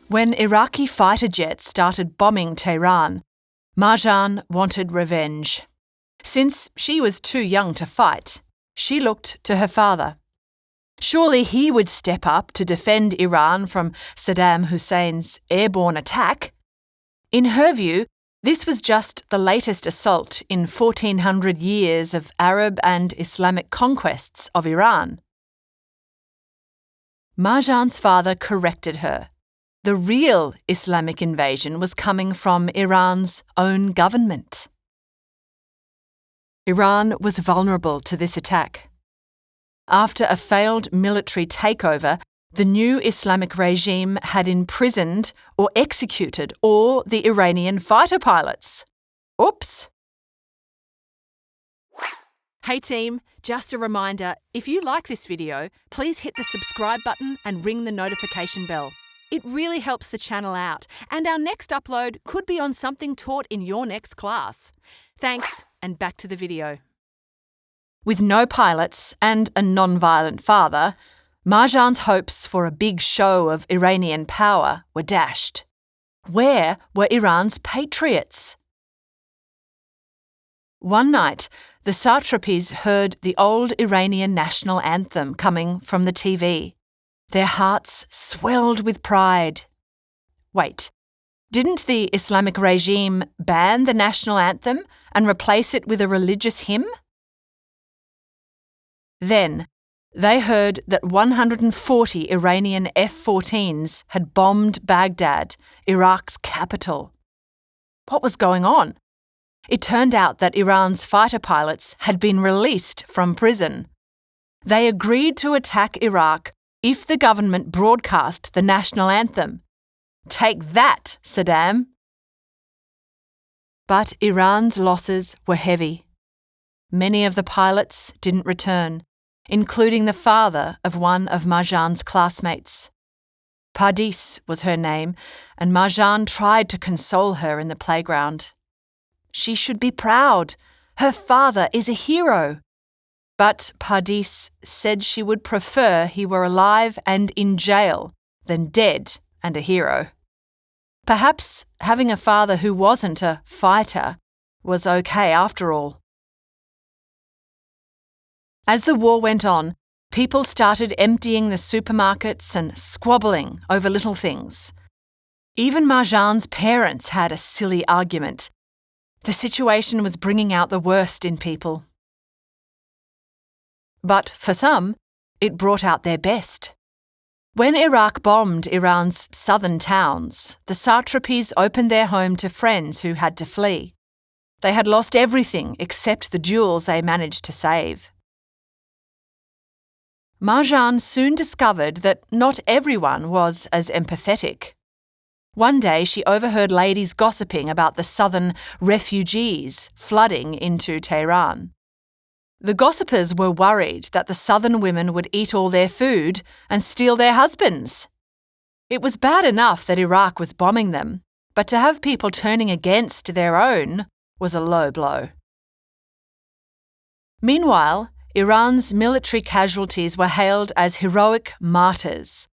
When Iraqi fighter jets started bombing Tehran, Marjane wanted revenge. Since she was too young to fight, she looked to her father. Surely he would step up to defend Iran from Saddam Hussein's airborne attack. In her view, this was just the latest assault in 1400 years of Arab and Islamic conquests of Iran. Marjane's father corrected her. The real Islamic invasion was coming from Iran's own government. Iran was vulnerable to this attack. After a failed military takeover, the new Islamic regime had imprisoned or executed all the Iranian fighter pilots. Oops. Hey team, just a reminder, if you like this video, please hit the subscribe button and ring the notification bell. It really helps the channel out, and our next upload could be on something taught in your next class. Thanks, and back to the video. With no pilots and a non-violent father, Marjane's hopes for a big show of Iranian power were dashed. Where were Iran's patriots? One night, the Satrapis heard the old Iranian national anthem coming from the TV. Their hearts swelled with pride. Wait, didn't the Islamic regime ban the national anthem and replace it with a religious hymn? Then, they heard that 140 Iranian F-14s had bombed Baghdad, Iraq's capital. What was going on? It turned out that Iran's fighter pilots had been released from prison. They agreed to attack Iraq if the government broadcast the national anthem. Take that, Saddam! But Iran's losses were heavy. Many of the pilots didn't return, including the father of one of Marjane's classmates. Pardis was her name, and Marjane tried to console her in the playground. She should be proud. Her father is a hero. But Pardis said she would prefer he were alive and in jail than dead and a hero. Perhaps having a father who wasn't a fighter was okay after all. As the war went on, people started emptying the supermarkets and squabbling over little things. Even Marjane's parents had a silly argument. The situation was bringing out the worst in people. But for some, it brought out their best. When Iraq bombed Iran's southern towns, the Satrapis opened their home to friends who had to flee. They had lost everything except the jewels they managed to save. Marjane soon discovered that not everyone was as empathetic. One day she overheard ladies gossiping about the southern refugees flooding into Tehran. The gossipers were worried that the southern women would eat all their food and steal their husbands. It was bad enough that Iraq was bombing them, but to have people turning against their own was a low blow. Meanwhile, Iran's military casualties were hailed as heroic martyrs.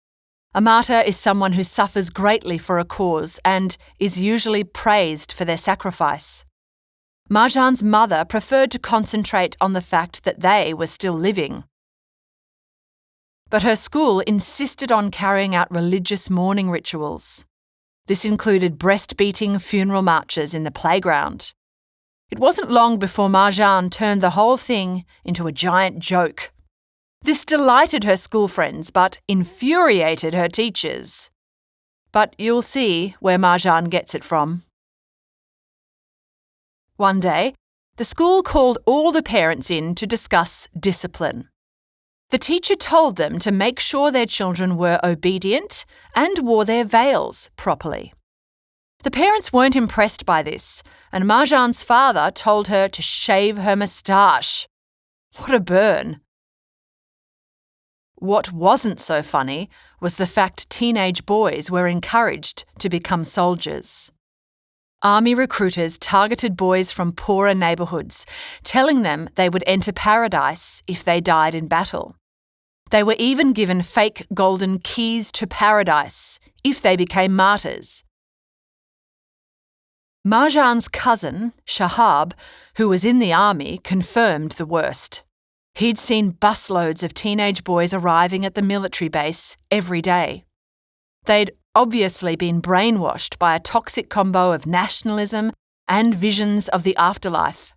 A martyr is someone who suffers greatly for a cause and is usually praised for their sacrifice. Marjane's mother preferred to concentrate on the fact that they were still living. But her school insisted on carrying out religious mourning rituals. This included breast-beating funeral marches in the playground. It wasn't long before Marjane turned the whole thing into a giant joke. This delighted her school friends, but infuriated her teachers. But you'll see where Marjane gets it from. One day, the school called all the parents in to discuss discipline. The teacher told them to make sure their children were obedient and wore their veils properly. The parents weren't impressed by this, and Marjane's father told her to shave her moustache. What a burn! What wasn't so funny was the fact teenage boys were encouraged to become soldiers. Army recruiters targeted boys from poorer neighbourhoods, telling them they would enter paradise if they died in battle. They were even given fake golden keys to paradise if they became martyrs. Marjane's cousin, Shahab, who was in the army, confirmed the worst. He'd seen busloads of teenage boys arriving at the military base every day. They'd obviously been brainwashed by a toxic combo of nationalism and visions of the afterlife.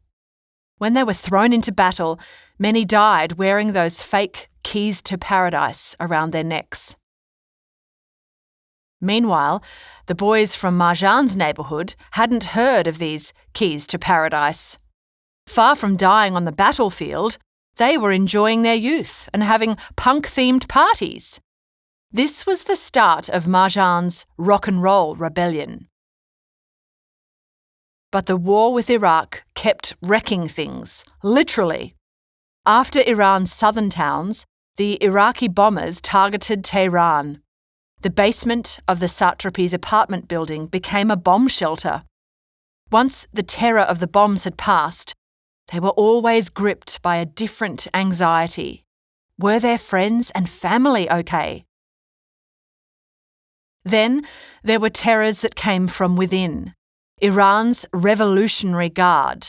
When they were thrown into battle, many died wearing those fake keys to paradise around their necks. Meanwhile, the boys from Marjane's neighbourhood hadn't heard of these keys to paradise. Far from dying on the battlefield, they were enjoying their youth and having punk-themed parties. This was the start of Marjane's rock and roll rebellion. But the war with Iraq kept wrecking things, literally. After Iran's southern towns, the Iraqi bombers targeted Tehran. The basement of the Satrapis' apartment building became a bomb shelter. Once the terror of the bombs had passed, they were always gripped by a different anxiety. Were their friends and family okay? Then there were terrors that came from within. Iran's Revolutionary Guard.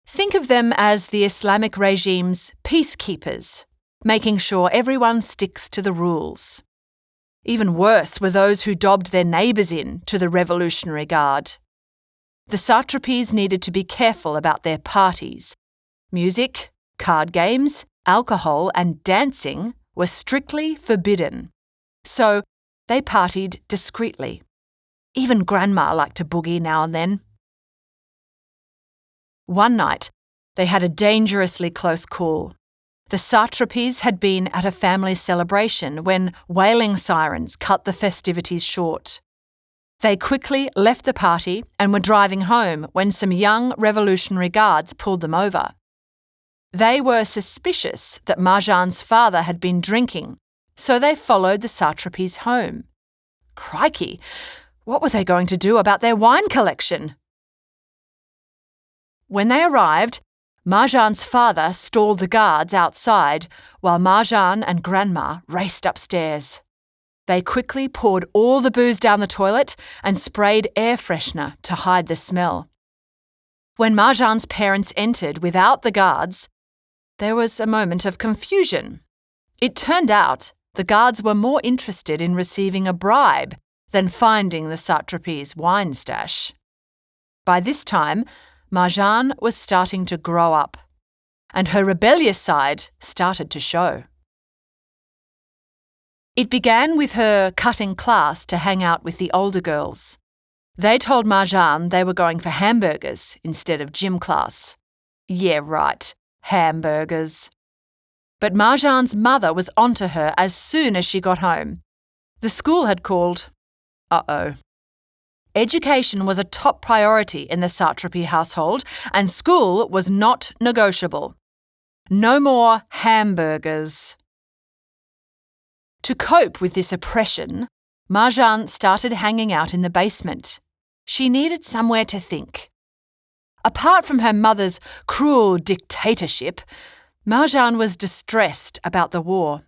Think of them as the Islamic regime's peacekeepers, making sure everyone sticks to the rules. Even worse were those who dobbed their neighbours in to the Revolutionary Guard. The Satrapis needed to be careful about their parties. Music, card games, alcohol and dancing were strictly forbidden. So they partied discreetly. Even Grandma liked to boogie now and then. One night, they had a dangerously close call. The Satrapis had been at a family celebration when wailing sirens cut the festivities short. They quickly left the party and were driving home when some young Revolutionary Guards pulled them over. They were suspicious that Marjane's father had been drinking, so they followed the Satrapis home. Crikey! What were they going to do about their wine collection? When they arrived, Marjane's father stalled the guards outside while Marjane and Grandma raced upstairs. They quickly poured all the booze down the toilet and sprayed air freshener to hide the smell. When Marjane's parents entered without the guards, there was a moment of confusion. It turned out the guards were more interested in receiving a bribe than finding the Satrapis' wine stash. By this time, Marjane was starting to grow up, and her rebellious side started to show. It began with her cutting class to hang out with the older girls. They told Marjane they were going for hamburgers instead of gym class. Yeah, right, hamburgers. But Marjane's mother was onto her as soon as she got home. The school had called. Uh-oh. Education was a top priority in the Satrapi household, and school was not negotiable. No more hamburgers. To cope with this oppression, Marjane started hanging out in the basement. She needed somewhere to think. Apart from her mother's cruel dictatorship, Marjane was distressed about the war.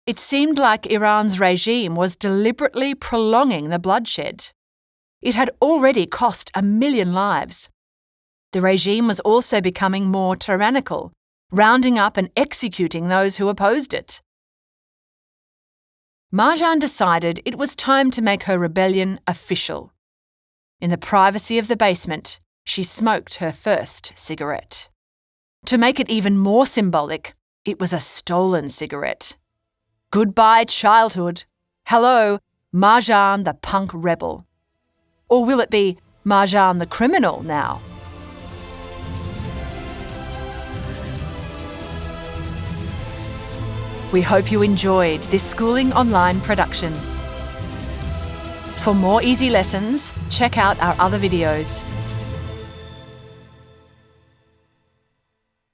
It seemed like Iran's regime was deliberately prolonging the bloodshed. It had already cost 1 million lives. The regime was also becoming more tyrannical, rounding up and executing those who opposed it. Marjane decided it was time to make her rebellion official. In the privacy of the basement, she smoked her first cigarette. To make it even more symbolic, it was a stolen cigarette. Goodbye, childhood. Hello, Marjane the punk rebel. Or will it be Marjane the criminal now? We hope you enjoyed this Schooling Online production. For more easy lessons, check out our other videos.